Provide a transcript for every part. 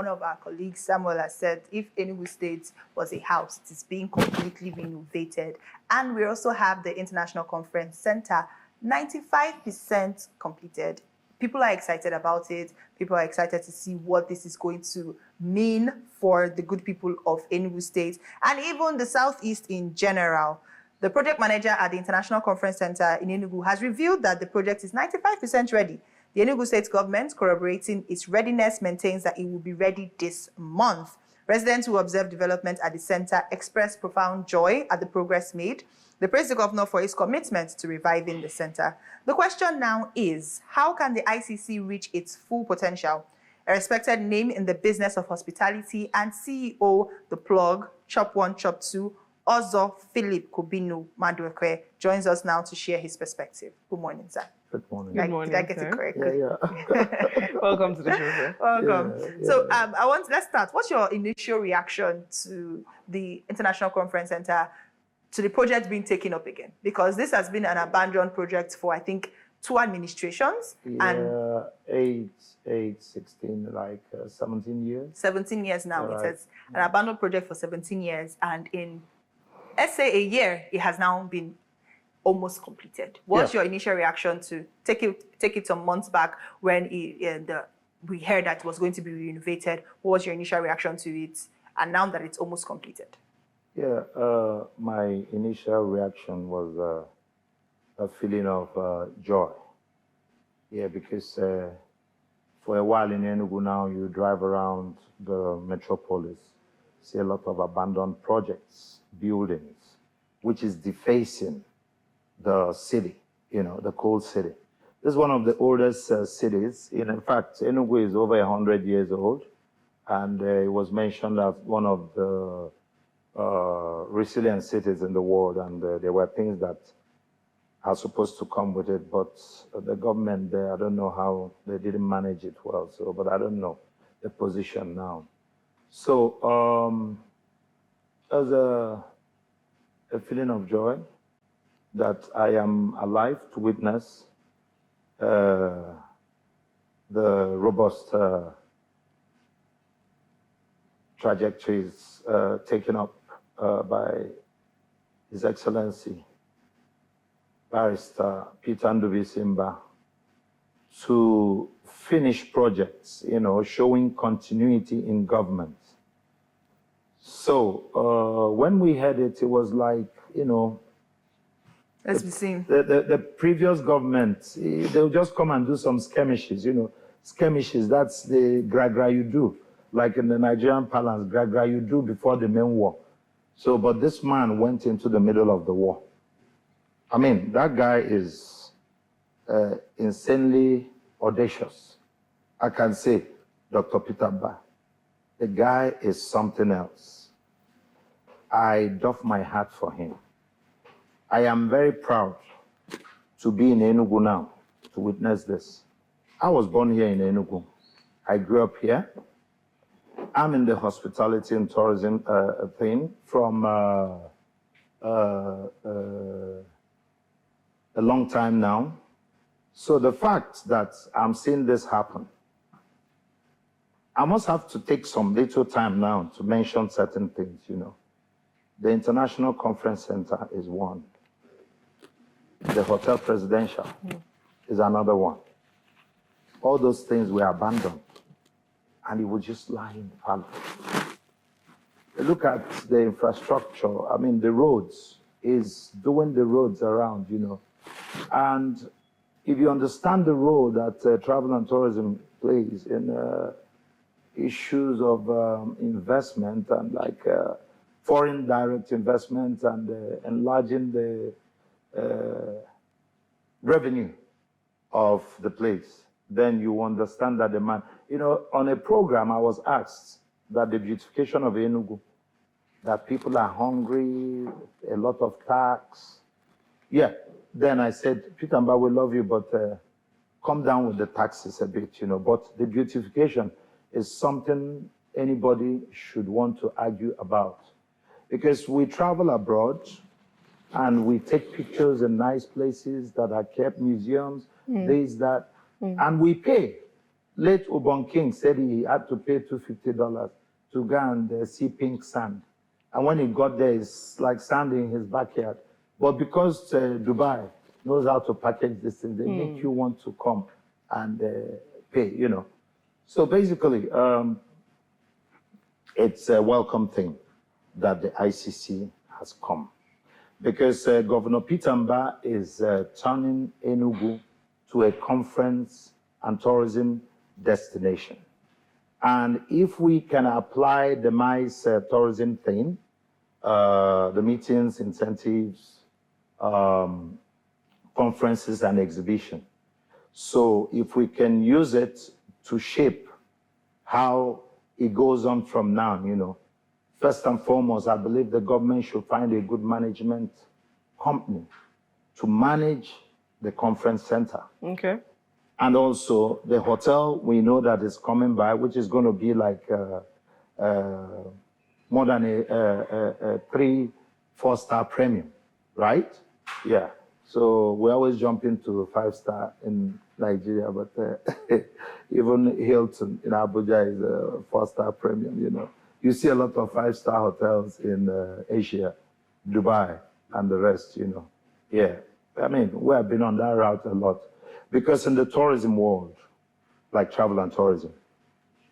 one of our colleagues, Samuel, has said, if Enugu State was a house, it is being completely renovated. And we also have the International Conference Center, 95% completed. People are excited about it. People are excited to see what this is going to mean for the good people of Enugu State and even the Southeast in general. The project manager at the International Conference Center in Enugu has revealed that the project is 95% ready. The Enugu State government, corroborating its readiness, maintains that it will be ready this month. Residents who observed development at the center expressed profound joy at the progress made. They praised the governor for his commitment to reviving the center. The question now is, how can the ICC reach its full potential? A respected name in the business of hospitality and CEO, The Plug, Chop 1, Chop 2, Ozo Philip Kobinu Maduekwe, joins us now to share his perspective. Good morning, sir. Good morning. Good morning, did I get sir. it correct? Yeah. Welcome to the show, sir. Welcome. Yeah. So let's start. What's your initial reaction to the International Conference Center, to the project being taken up again? Because this has been an abandoned project for, I think, 2 administrations. Yeah, and 16, like 17 years. 17 years now. Right. It says an abandoned project for 17 years. And in, let's say, a year, it has now been almost completed. What's your initial reaction to take it some months back when we heard that it was going to be renovated? What was your initial reaction to it? And now that it's almost completed? Yeah, my initial reaction was a feeling of joy. Yeah, because for a while in Enugu now, you drive around the metropolis, see a lot of abandoned projects, buildings, which is defacing the city, you know, the cold city. This is one of the oldest cities. In fact, Enugu is over 100 years old, and it was mentioned as one of the resilient cities in the world, and there were things that are supposed to come with it, but the government there, I don't know how they didn't manage it well, so, but I don't know the position now. So there's a feeling of joy that I am alive to witness the robust trajectories taken up by His Excellency Barrister Peter Ndubuisi to finish projects, you know, showing continuity in government. So when we had it, it was like, you know, Let's be seen. The previous government, they'll just come and do some skirmishes, you know. Skirmishes, that's the gra-gra you do. Like in the Nigerian parlance, gra-gra you do before the main war. So, but this man went into the middle of the war. I mean, that guy is insanely audacious. I can say, Dr. Peter Ba, the guy is something else. I doff my hat for him. I am very proud to be in Enugu now, to witness this. I was born here in Enugu. I grew up here. I'm in the hospitality and tourism thing from a long time now. So the fact that I'm seeing this happen, I must have to take some little time now to mention certain things, you know. The International Conference Center is one. The Hotel Presidential is another one. All those things were abandoned, and it would just lie in the palace. Look at the infrastructure. I mean, the roads is doing the roads around, you know. And if you understand the role that travel and tourism plays in issues of investment and like foreign direct investment and enlarging the revenue of the place, then you understand that demand. You know, on a program, I was asked that the beautification of Enugu, that people are hungry, a lot of tax. Yeah, then I said, Peter Mba, we love you, but come down with the taxes a bit, you know. But the beautification is something anybody should want to argue about. Because we travel abroad, and we take pictures in nice places that are kept, museums, this, that, and we pay. late Ubon King said he had to pay $250 to go and see pink sand. And when he got there, it's like sand in his backyard. But because Dubai knows how to package this thing, they make you want to come and pay, you know. So basically, it's a welcome thing that the ICC has come. Because Governor Peter Mbah is turning Enugu to a conference and tourism destination. And if we can apply the MICE tourism thing, the meetings, incentives, conferences and exhibition. So if we can use it to shape how it goes on from now, you know, first and foremost, I believe the government should find a good management company to manage the conference center. Okay. And also the hotel we know that is coming by, which is going to be like more than a 3-4-star premium, right? Yeah. So we always jump into 5-star in Nigeria, but even Hilton in Abuja is a 4-star premium, you know. You see a lot of 5-star hotels in Asia, Dubai, and the rest, you know. Yeah. I mean, we have been on that route a lot. Because in the tourism world, like travel and tourism,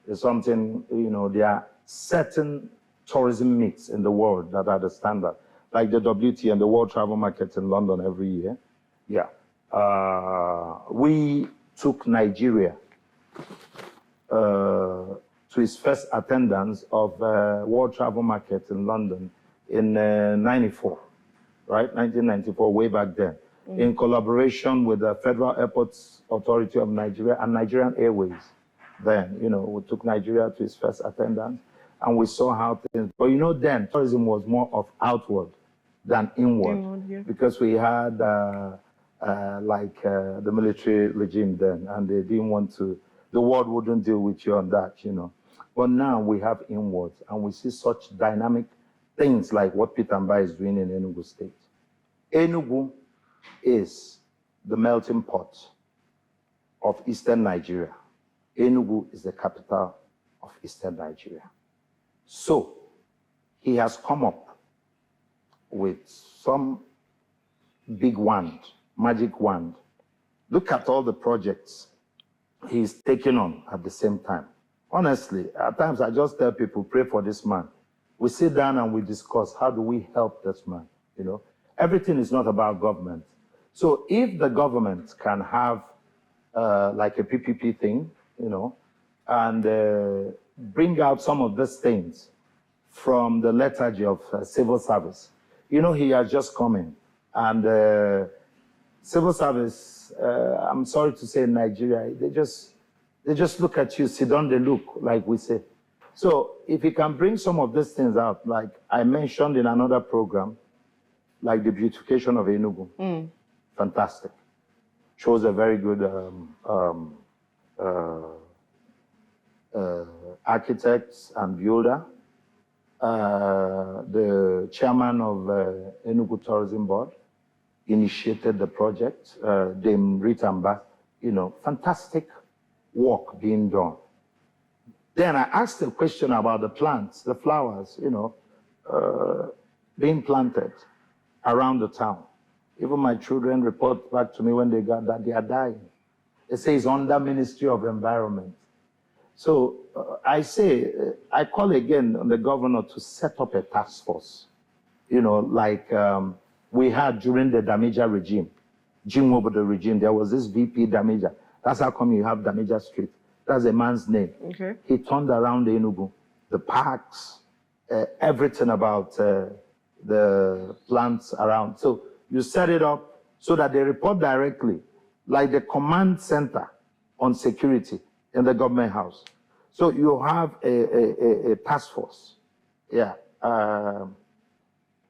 is something, you know, there are certain tourism meets in the world that are the standard, like the WT and the World Travel Market in London every year. Yeah. We took Nigeria to its first attendance of World Travel Market in London in 94, right? 1994, way back then. In collaboration with the Federal Airports Authority of Nigeria and Nigerian Airways. Then, you know, we took Nigeria to its first attendance and we saw how things, but you know, then tourism was more of outward than inward, because we had the military regime then, and they didn't want to, the world wouldn't deal with you on that, you know. But now we have inwards and we see such dynamic things like what Peter Mbah is doing in Enugu State. Enugu is the melting pot of Eastern Nigeria. Enugu is the capital of Eastern Nigeria. So he has come up with some big wand, magic wand. Look at all the projects he's taking on at the same time. Honestly, at times I just tell people, pray for this man. We sit down and we discuss, how do we help this man, you know? Everything is not about government. So if the government can have like a PPP thing, you know, and bring out some of these things from the lethargy of civil service. You know, he has just come in, and civil service, I'm sorry to say in Nigeria, they just look at you, sit down, they look, like we say. So if he can bring some of these things out, like I mentioned in another program, like the Beautification of Enugu, fantastic. Shows a very good architects and builder. The chairman of Enugu Tourism Board initiated the project, Dame Rita Mbah, you know, fantastic work being done. Then I asked a question about the plants, the flowers, you know, being planted around the town. Even my children report back to me when they got that they are dying. They say it's under Ministry of Environment. So I say, I call again on the governor to set up a task force, you know, like we had during the Damija regime, Jim Obodo regime, there was this VP Damija. That's how come you have Damija Street. That's a man's name. Okay. He turned around the Enugu, the parks, everything about the plants around. So you set it up so that they report directly, like the command center on security in the government house. So you have a task force, yeah,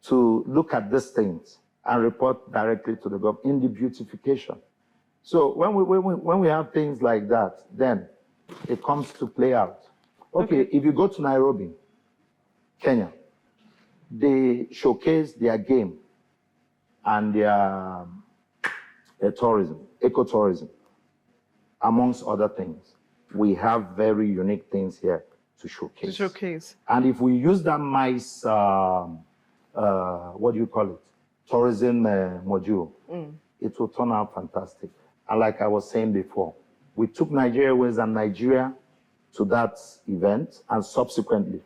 to look at these things and report directly to the government in the beautification. So when we have things like that, then it comes to play out. Okay, if you go to Nairobi, Kenya, they showcase their game and their tourism, ecotourism, amongst other things. we have very unique things here to showcase. To showcase. And if we use that MICE, what do you call it? Tourism module, it will turn out fantastic. And like I was saying before, we took Nigeria Airways and Nigeria to that event, and subsequently,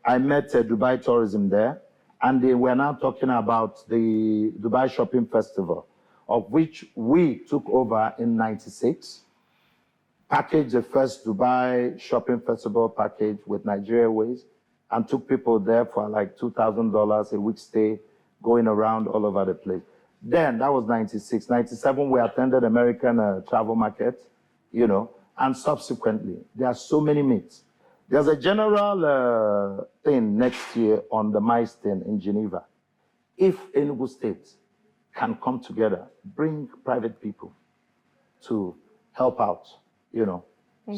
I met Dubai Tourism there, and they were now talking about the Dubai Shopping Festival, of which we took over in '96, packaged the first Dubai Shopping Festival package with Nigeria Airways, and took people there for like $2,000 a week stay, going around all over the place. Then, that was '96. '97, we attended American travel market, you know, and subsequently, there are so many meets. There's a general thing next year on the MICE thing in Geneva. If Enugu State can come together, bring private people to help out, you know,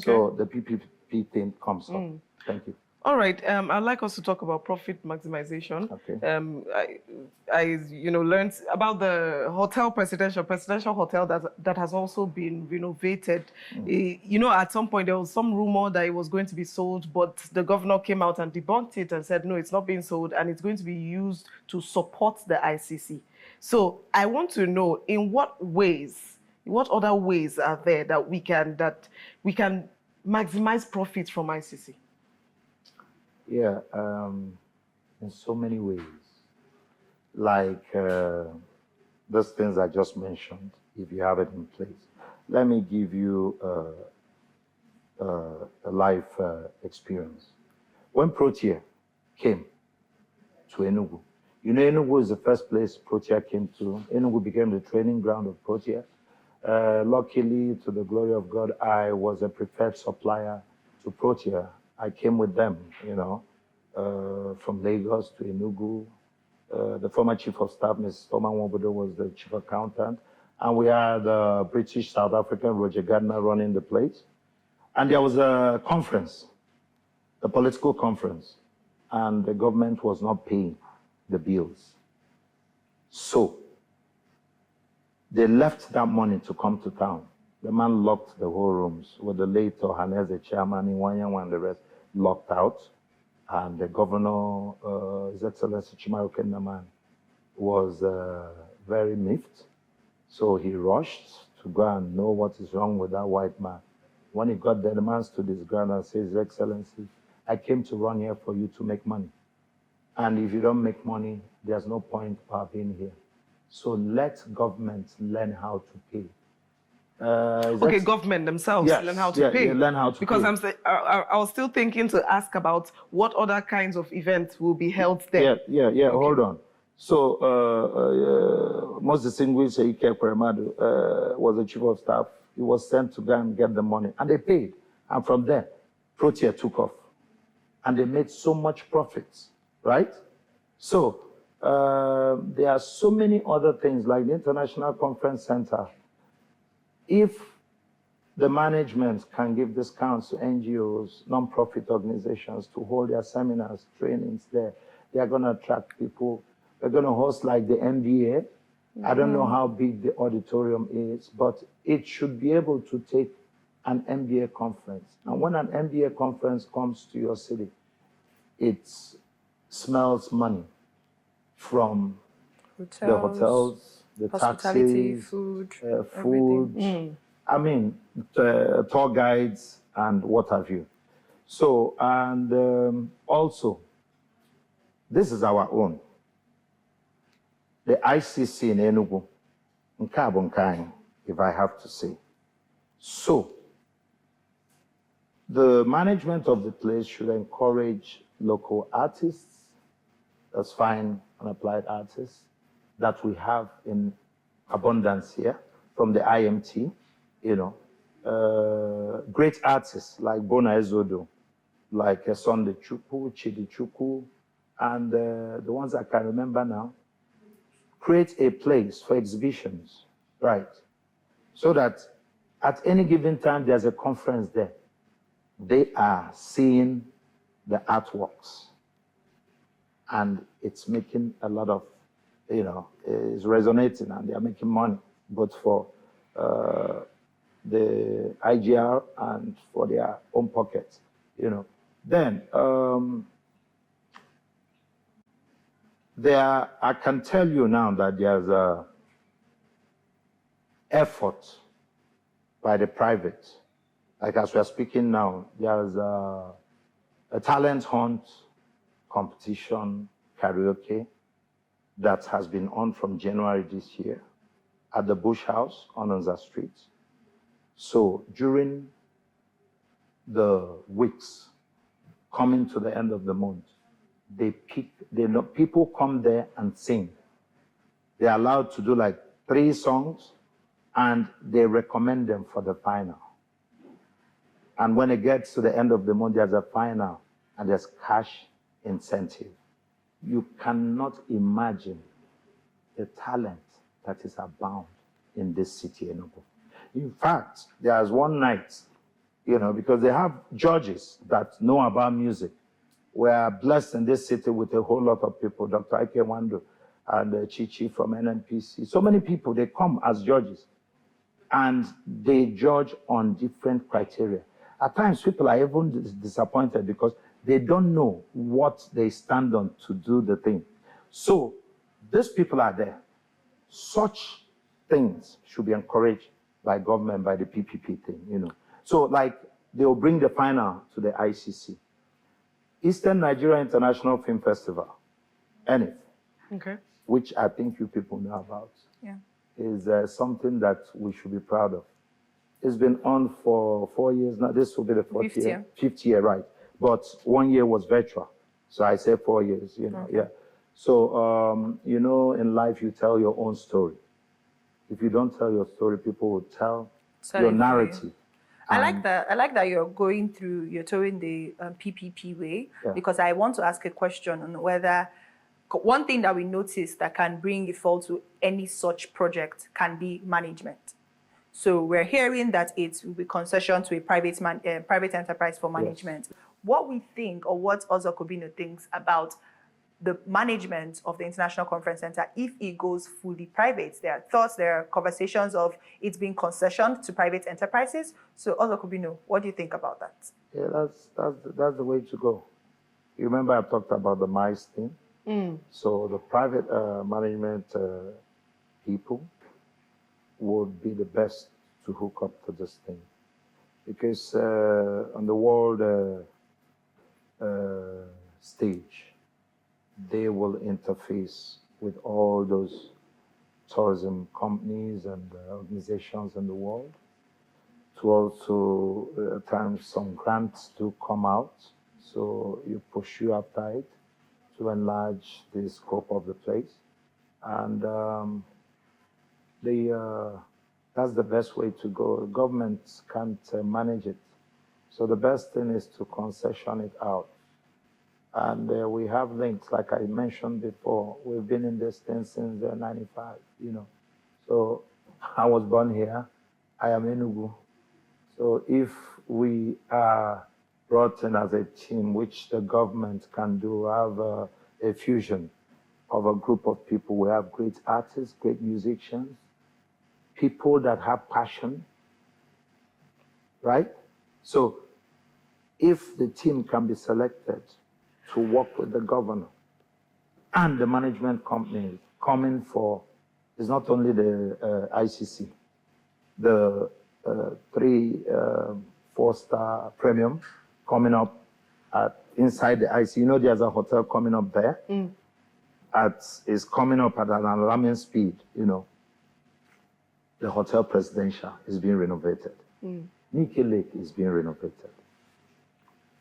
so the PPP thing comes up. Thank you. All right. I'd like us to talk about profit maximization. Okay. I learned about the presidential hotel that has also been renovated. At some point there was some rumor that it was going to be sold, but the governor came out and debunked it and said, no, it's not being sold, and it's going to be used to support the ICC. So I want to know, in what other ways are there that we can maximize profits from ICC? Yeah, in so many ways. Like those things I just mentioned, if you have it in place. Let me give you a life experience. When Protea came to Enugu, you know, Enugu is the first place Protea came to. Enugu became the training ground of Protea. Luckily, to the glory of God, I was a preferred supplier to Protea. I came with them, you know, from Lagos to Enugu. The former chief of staff, Ms. Thomas Wobodo, was the chief accountant. And we had British South African Roger Gardner running the place. And there was a conference, a political conference, and the government was not paying the bills. So they left that money to come to town. The man locked the whole rooms with the late Ohanes, the chairman, Iwanyanwa, and the rest locked out. And the governor, His Excellency Chimaru Kennaman, was very miffed. So he rushed to go and know what is wrong with that white man. When he got there, the man stood his ground and said, His Excellency, I came to run here for you to make money. And if you don't make money, there's no point of being here. So let governments learn how to pay. Government themselves learn how to pay. Yeah, learn how to because pay. I was still thinking to ask about what other kinds of events will be held there. Yeah. Okay. Hold on. So, most distinguished Ike Kweremadu was the chief of staff. He was sent to go and get the money, and they paid. And from there, Protea took off, and they made so much profits, right? So there are so many other things like the International Conference Center. If the management can give discounts to NGOs, non-profit organizations to hold their seminars, trainings there, they are going to attract people. They're going to host like the MBA. I don't know how big the auditorium is, but it should be able to take an MBA conference. And when an MBA conference comes to your city, it smells money from the hotels, the taxis, food, I mean, tour guides and what have you. So, and also, this is our own. The ICC in Enugu, if I have to say. So, the management of the place should encourage local artists, that's fine and applied artists, that we have in abundance here from the IMT, you know. Great artists like Bona Ezodo, like Sonde Chukwu, Chidi Chukwu, and the ones I can remember now. Create a place for exhibitions, right? So that at any given time there's a conference there. They are seeing the artworks. And it's making a lot of, you know, it's resonating and they're making money, both for the IGR and for their own pockets, you know. Then, I can tell you now that there's a effort by the private. Like as we are speaking now, there's a talent hunt competition karaoke that has been on from January this year at the Bush House on Onza Street. So during the weeks coming to the end of the month, people come there and sing. They're allowed to do like 3 songs and they recommend them for the final. And when it gets to the end of the month, there's a final and there's cash incentive. You cannot imagine the talent that is abound in this city, Enugu. In fact, there's one night, you know, because they have judges that know about music. We are blessed in this city with a whole lot of people, Dr. Ike Wando and Chichi from NNPC. So many people, they come as judges and they judge on different criteria. At times, people are even disappointed because they don't know what they stand on to do the thing. So these people are there. Such things should be encouraged by government, by the PPP thing, you know. So like they'll bring the final to the ICC. Eastern Nigeria International Film Festival, ENIF, okay, which I think you people know about, Yeah. is something that we should be proud of. It's been on for 4 years now. This will be the fourth year. Fifth year, right. But 1 year was virtual. So I say 4 years, you know, Okay. yeah. So, you know, in life, you tell your own story. If you don't tell your story, people will tell your narrative. I like that you're towing the PPP way, because I want to ask a question on whether one thing that we notice that can bring a fall to any such project can be management. So we're hearing that it will be concession to a private enterprise for management. Yes. What we think, or what Ozokobino thinks about the management of the International Conference Center if it goes fully private. There are thoughts, there are conversations of it being concessioned to private enterprises. So Ozokobino, what do you think about that? Yeah, that's the way to go. You remember I talked about the mice thing? So the private management people would be the best to hook up to this thing. Because on the world stage, they will interface with all those tourism companies and organizations in the world to also, at times, some grants do come out. So you pursue after it to enlarge the scope of the place. And that's the best way to go. Governments can't manage it. So the best thing is to concession it out. And we have links, like I mentioned before. We've been in this thing since 95, you know. So I was born here. I am Enugu. So if we are brought in as a team, which the government can do, have a fusion of a group of people. We have great artists, great musicians, people that have passion, right? So if the team can be selected to work with the governor and the management company coming for, it's not only the ICC, the 3, 4-star premium coming up inside the ICC. You know, there's a hotel coming up there. It's coming up at an alarming speed, you know. The Hotel Presidential is being renovated. Nikki Lake is being renovated.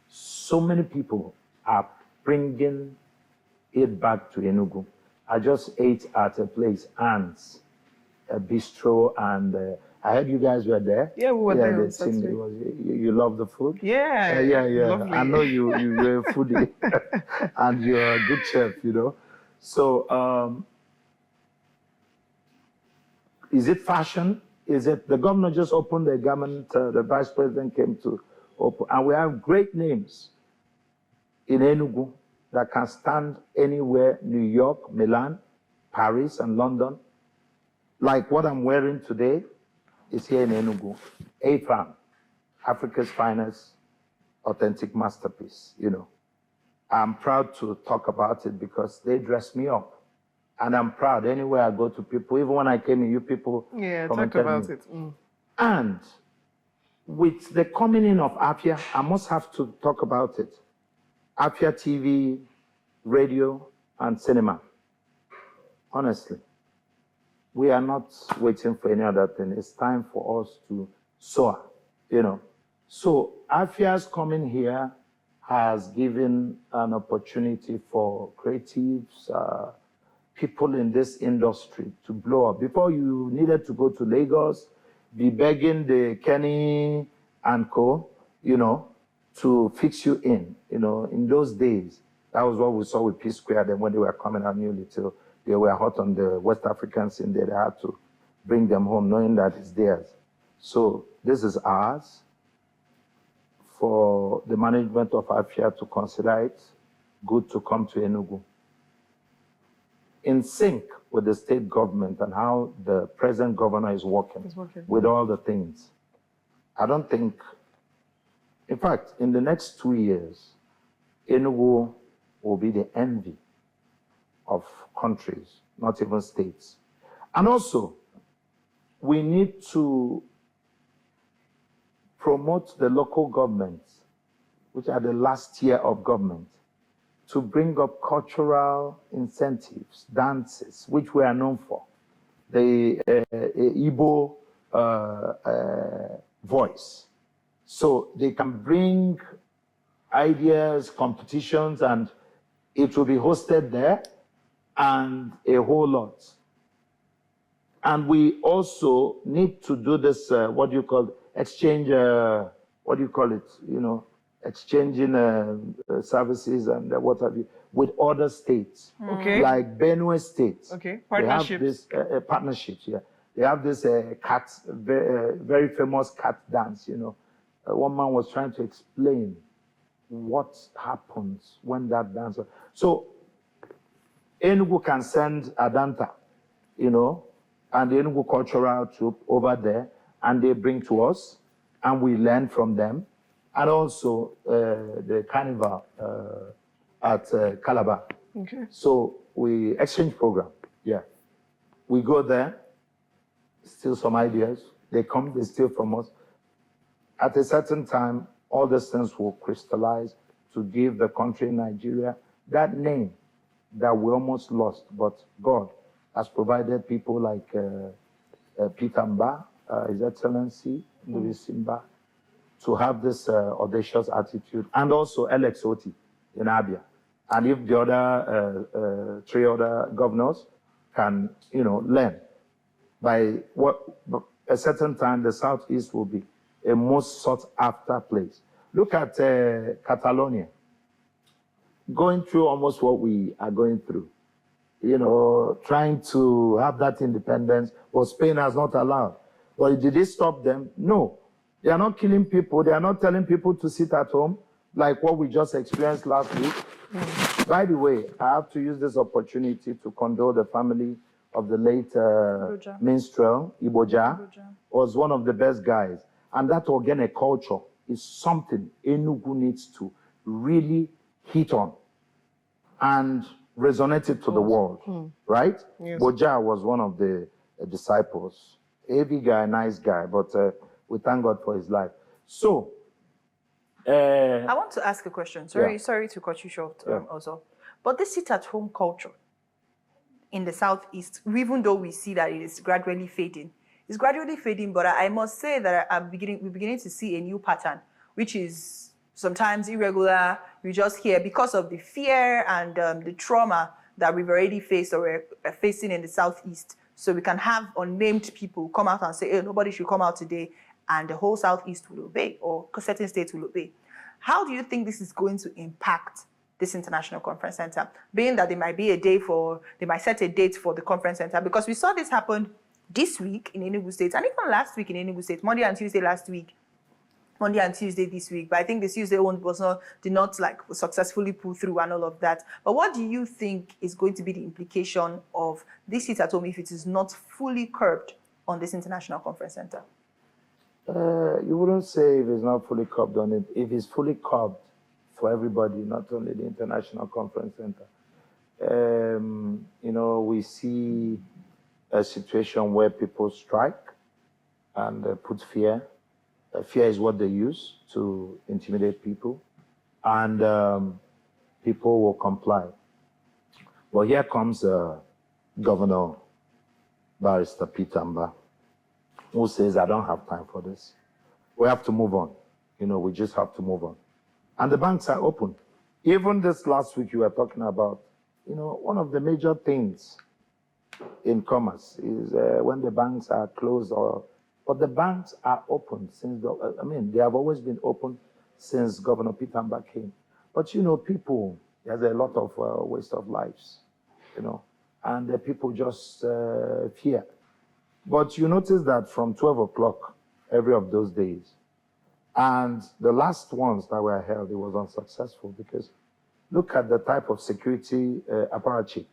So many people are bringing it back to Enugu. I just ate at a place, Ants, a bistro, and I heard you guys were there. Yeah, we were there. You love the food? Yeah. Lovely. I know you're a foodie and you're a good chef, you know. So, is it fashion? Is it the governor just opened the garment, the vice president came to open, and we have great names in Enugu that can stand anywhere, New York, Milan, Paris, and London. Like what I'm wearing today is here in Enugu. AFAM, Africa's finest authentic masterpiece, you know. I'm proud to talk about it because they dress me up. And I'm proud anywhere I go to people, even when I came in, you people talked about it. And with the coming in of Afia, I must have to talk about it. Afia TV, radio, and cinema. Honestly, we are not waiting for any other thing. It's time for us to soar, you know. So Afia's coming here has given an opportunity for creatives, people in this industry to blow up. Before you needed to go to Lagos, be begging the Kenny and co, you know, to fix you in. You know, in those days, that was what we saw with P Square. Then when they were coming out newly till they were hot on the West African scene, they had to bring them home knowing that it's theirs. So this is ours. For the management of Afia to consider it good to come to Enugu. In sync with the state government and how the present governor is working with all the things. I don't think, in fact, in the next 2 years, Enugu will be the envy of countries, not even states. And also, we need to promote the local governments, which are the last tier of government, to bring up cultural incentives, dances, which we are known for. The Igbo voice. So they can bring ideas, competitions, and it will be hosted there, and a whole lot. And we also need to do this, what do you call it? Exchange, what do you call it? You know, exchanging services and what have you with other states, like Benue State. Partnerships. They have this partnerships. Yeah, they have this cat, very famous cat dance. You know, one man was trying to explain what happens when that dance. So Enugu can send Adanta, you know, and the Enugu cultural troupe over there, and they bring to us, and we learn from them. And also the carnival at Calabar. So we exchange program, yeah. We go there, steal some ideas. They come, they steal from us. At a certain time, all these things will crystallize to give the country Nigeria that name that we almost lost. But God has provided people like Peter Mba, His Excellency, Louis Simba, to have this audacious attitude, and also Alex Oti in Abia. And if the other 3 other governors can, you know, learn, by a certain time, the Southeast will be a most sought after place. Look at Catalonia, going through almost what we are going through. You know, trying to have that independence, but Spain has not allowed. But did it stop them? No. They are not killing people. They are not telling people to sit at home, like what we just experienced last week. By the way, I have to use this opportunity to condole the family of the late minstrel, Iboja. Was one of the best guys. And that organic culture is something Enugu needs to really hit on and resonate it to the world, right? Yes. Boja was one of the disciples. Heavy guy, nice guy, but we thank God for his life. So, I want to ask a question. Sorry to cut you short also. But this sit-at-home culture in the Southeast, even though we see that it is gradually fading, it's gradually fading, but I must say that we're beginning to see a new pattern, which is sometimes irregular. We just hear because of the fear and the trauma that we've already faced or we're facing in the Southeast. So we can have unnamed people come out and say, hey, nobody should come out today, and the whole Southeast will obey, or certain states will obey. How do you think this is going to impact this international conference center? Being that there might be they might set a date for the conference center, because we saw this happen this week in Enugu State, and even last week in Enugu State, Monday and Tuesday last week, Monday and Tuesday this week. But I think the Tuesday one did not like successfully pull through and all of that. But what do you think is going to be the implication of this sit at home if it is not fully curbed on this international conference center? You wouldn't say if it's not fully curbed on it. If it's fully curbed for everybody, not only the International Conference Center. You know, we see a situation where people strike and put fear. Fear is what they use to intimidate people, and people will comply. Well, here comes Governor Barrister Peter Mba, who says, I don't have time for this. We have to move on. You know, we just have to move on. And the banks are open. Even this last week you were talking about, you know, one of the major things in commerce is when the banks are closed, but the banks are open since, they have always been open since Governor Peter Mba came. But, you know, people, there's a lot of waste of lives, you know, and the people just fear. But you notice that from 12 o'clock every of those days, and the last ones that were held, it was unsuccessful because look at the type of security apparatchik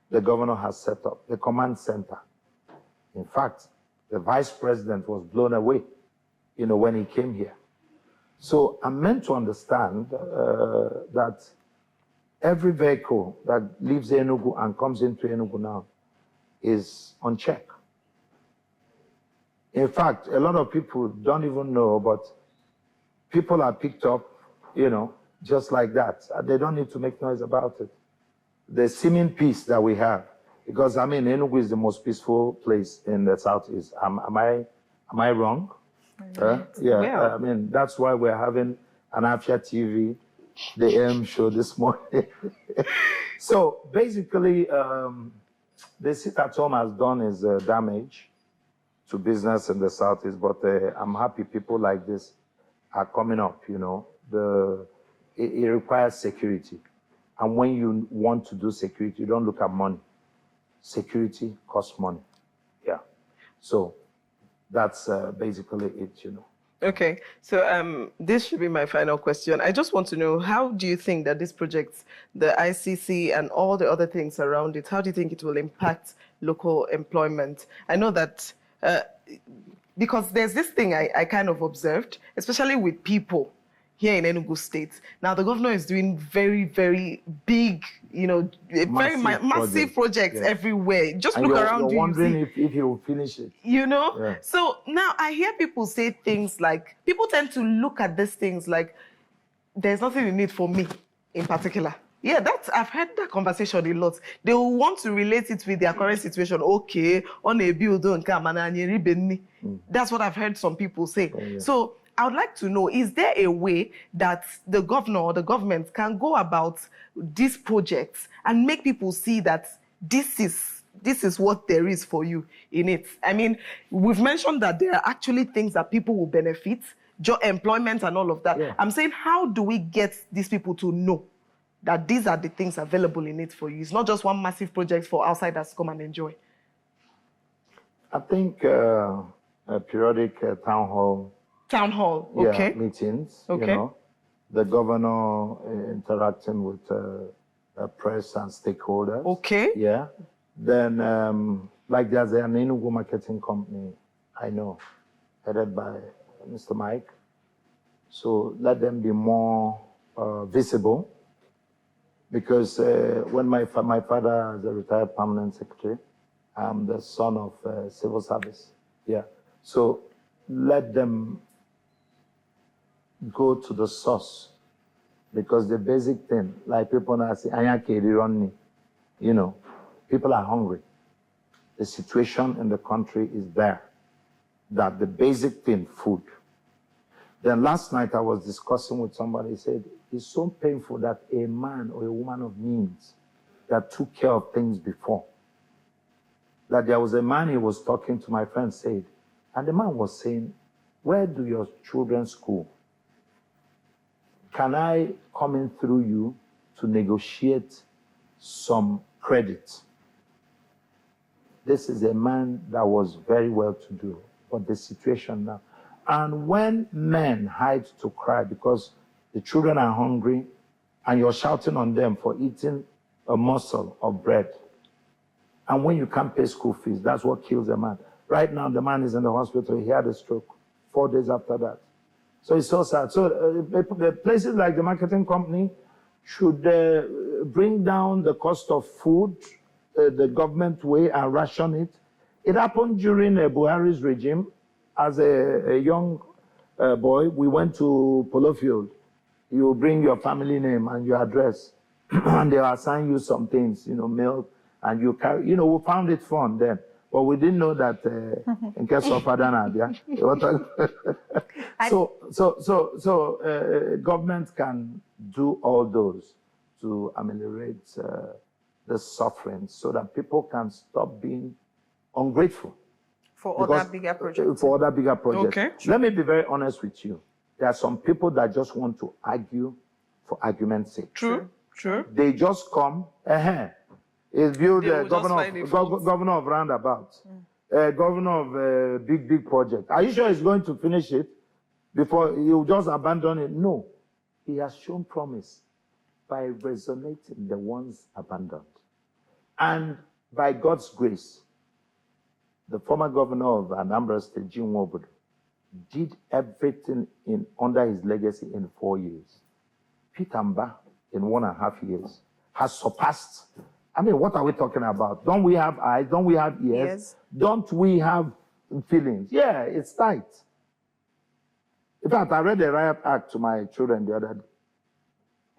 the governor has set up, the command center. In fact, the vice president was blown away, you know, when he came here. So I'm meant to understand that every vehicle that leaves Enugu and comes into Enugu now is on check. In fact, a lot of people don't even know, but people are picked up, you know, just like that. They don't need to make noise about it. The seeming peace that we have, because Enugu is the most peaceful place in the southeast. Am I wrong? Yeah. That's why we're having an Afia TV, the amshow this morning. So basically, the sit-at-home has done is damage to business in the southeast, but I'm happy people like this are coming up, you know. It requires security. And when you want to do security, you don't look at money. Security costs money. Yeah. So that's basically it, you know. Okay, so this should be my final question. I just want to know, how do you think that this project, the ICC and all the other things around it, how do you think it will impact local employment? I know that because there's this thing I kind of observed, especially with people here in Enugu State. Now, the governor is doing very, very big, you know, massive projects everywhere. Just and look around you. You're wondering if he will finish it. You know? Yeah. So now I hear people say things like, people tend to look at these things like, there's nothing in it for me in particular. Yeah, I've heard that conversation a lot. They will want to relate it with their current situation. Okay, on a bill, don't come. That's what I've heard some people say. Oh, yeah. So I would like to know, is there a way that the governor or the government can go about these projects and make people see that this is what there is for you in it? I mean, we've mentioned that there are actually things that people will benefit, job employment and all of that. Yeah. I'm saying, how do we get these people to know that these are the things available in it for you? It's not just one massive project for outsiders to come and enjoy. I think a periodic town hall, okay. Meetings, okay. You know, the governor interacting with press and stakeholders. Okay. Yeah. Then, like there's an Enugu marketing company, I know, headed by Mr. Mike. So let them be more visible. Because when my father is a retired permanent secretary, I'm the son of civil service. Yeah. So let them go to the source, because the basic thing, like people now say, you know, people are hungry. The situation in the country is there, that the basic thing, food. Then last night I was discussing with somebody, he said, it's so painful that a man or a woman of means that took care of things before. That there was a man he was talking to, my friend said, and the man was saying, where do your children school? Can I come in through you to negotiate some credit? This is a man that was very well to do, but the situation now. And when men hide to cry because the children are hungry and you're shouting on them for eating a morsel of bread, and when you can't pay school fees, that's what kills a man. Right now, the man is in the hospital, he had a stroke. 4 days after that. So it's so sad. So places like the marketing company should bring down the cost of food the government way and ration it. It happened during Buhari's regime. As a young boy, we went to Polo Field. You bring your family name and your address, and they'll assign you some things, milk, and you carry, we found it fun then. But we didn't know that in case of Adana, so government can do all those to ameliorate the suffering so that people can stop being ungrateful. For other bigger projects. For other bigger projects. Okay. Let me be very honest with you. There are some people that just want to argue for argument's sake. True. They just come, it's built governor of roundabout, governor of big project. Are you sure he's going to finish it before he'll just abandon it? No. He has shown promise by resonating the ones abandoned. And by God's grace, the former governor of Anambra State, Jim Wobodo, did everything under his legacy in 4 years. Peter Mba, in 1.5 years, has surpassed. I mean, what are we talking about? Don't we have eyes? Don't we have ears? Yes. Don't we have feelings? Yeah, it's tight. In fact, I read a riot act to my children the other day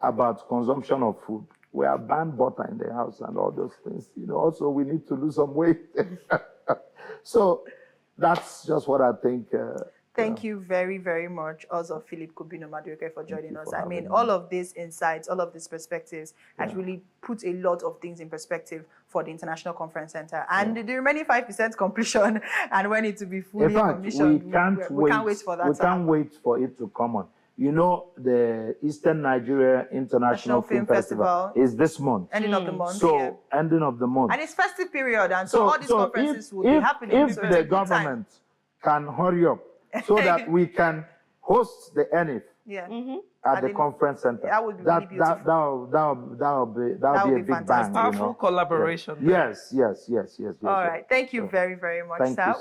about consumption of food. We have banned butter in the house and all those things. Also we need to lose some weight. So that's just what I think. Thank you very, very much, also Philip Kubino Madueke, for joining us. I mean, all of these insights, all of these perspectives actually put a lot of things in perspective for the International Conference Center. And the remaining 5% completion and when it to be fully commissioned, we can't wait for that. We can't wait for it to come on. The Eastern Nigeria International Film Festival is this month. Ending of the month. So, ending of the month. And it's festive period, and so all these conferences will be happening. If the government can hurry up so that we can host the NF at the conference center, that would be really beautiful. That'll be a big bang. Powerful collaboration. Yes. All right. Thank you very, very much, Sal.